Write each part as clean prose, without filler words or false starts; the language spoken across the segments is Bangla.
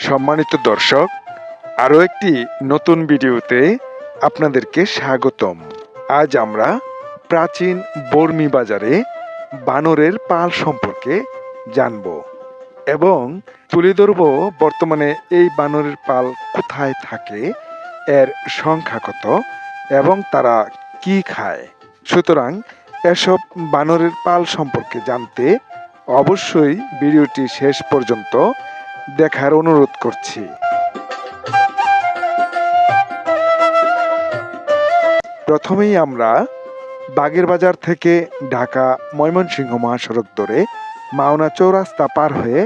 সম্মানিত দর্শক, আরও একটি নতুন ভিডিওতে আপনাদেরকে স্বাগতম। আজ আমরা প্রাচীন বর্মি বাজারে বানরের পাল সম্পর্কে জানব এবং তুলে ধরব বর্তমানে এই বানরের পাল কোথায় থাকে, এর সংখ্যা কত এবং তারা কি খায়। সুতরাং এসব বানরের পাল সম্পর্কে জানতে অবশ্যই ভিডিওটি শেষ পর্যন্ত দেখার অনুরোধ করছি। প্রথমেই আমরা বাগেরবাজার থেকে ঢাকা ময়মনসিংহ মহাসড়ক ধরে মাওনা চৌরাস্তা পার হয়ে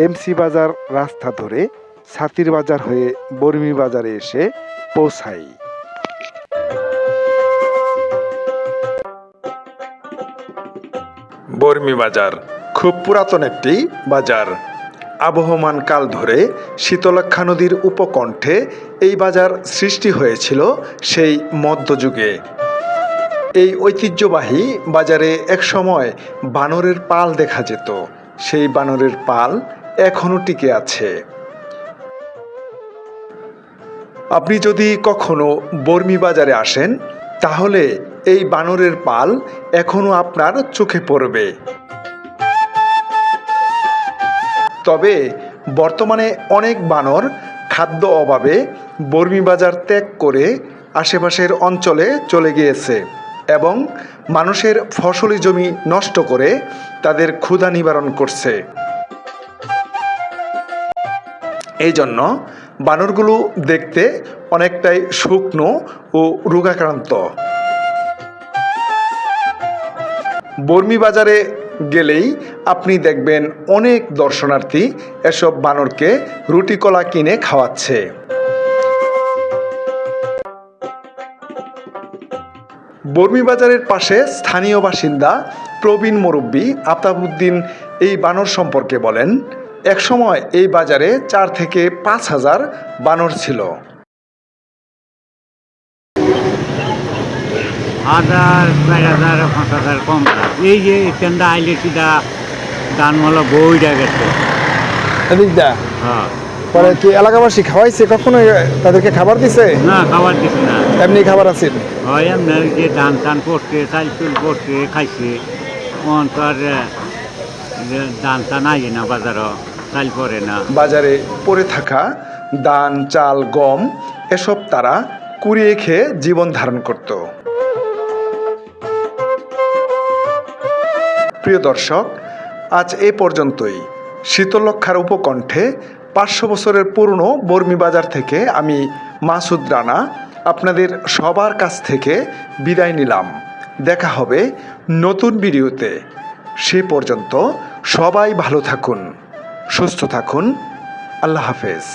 এমসি বাজার রাস্তা ধরে ছাতির বাজার হয়ে বর্মি বাজারে এসে পৌঁছাই। বর্মি বাজার খুব পুরাতন একটি বাজার। আবহমান কাল ধরে শীতলক্ষ্যা নদীর উপকণ্ঠে এই বাজার সৃষ্টি হয়েছিল সেই মধ্যযুগে। এই ঐতিহ্যবাহী বাজারে একসময় বানরের পাল দেখা যেত। সেই বানরের পাল এখনো টিকে আছে। আপনি যদি কখনো বর্মি বাজারে আসেন তাহলে এই বানরের পাল এখনো আপনার চোখে পড়বে। তবে বর্তমানে অনেক বানর খাদ্য অভাবে বর্মি বাজার ত্যাগ করে আশেপাশের অঞ্চলে চলে গিয়েছে এবং মানুষের ফসলি জমি নষ্ট করে তাদের ক্ষুধা নিবারণ করছে। এই জন্য বানরগুলো দেখতে অনেকটাই শুকনো ও রোগাক্রান্ত। বর্মি বাজারে গেলেই আপনি দেখবেন অনেক দর্শনার্থী এসব বানরকে রুটি কলা কিনে খাওয়াচ্ছে। বর্মি বাজারের পাশে স্থানীয় বাসিন্দা প্রবীণ মুরব্বী আফতাবউদ্দিন এই বানর সম্পর্কে বলেন, একসময় এই বাজারে 4 থেকে 5 হাজার বানর ছিল। 1000, 4000, 5000 কম না। এই যে কেন্দ্র আইলে সিধা দানমালা বইটা গেছে। এদিকটা হ্যাঁ, পরে কি এলাকাবাসী খাওয়াইছে, কখনো তাদেরকে খাবার দিছে? না খাবার দিছে না, এমনি খাবার আছে। হয় এমনি যে ধান টান করছে, চাল চুল করছে, খাইছে। তো আর ধান টান আইয়ে না বাজারও, চাল পরে না। বাজারে পড়ে থাকা ধান, চাল, গম এসব তারা কুড়িয়ে খেয়ে জীবন ধারণ করত। প্রিয় দর্শক, আজ এ পর্যন্তই। শীতলক্ষ্যার উপকণ্ঠে 500 বছরের পুরনো বর্মি বাজার থেকে আমি মাসুদ রানা আপনাদের সবার কাছ থেকে বিদায় নিলাম। দেখা হবে নতুন ভিডিওতে। সে পর্যন্ত সবাই ভালো থাকুন, সুস্থ থাকুন। আল্লাহ হাফেজ।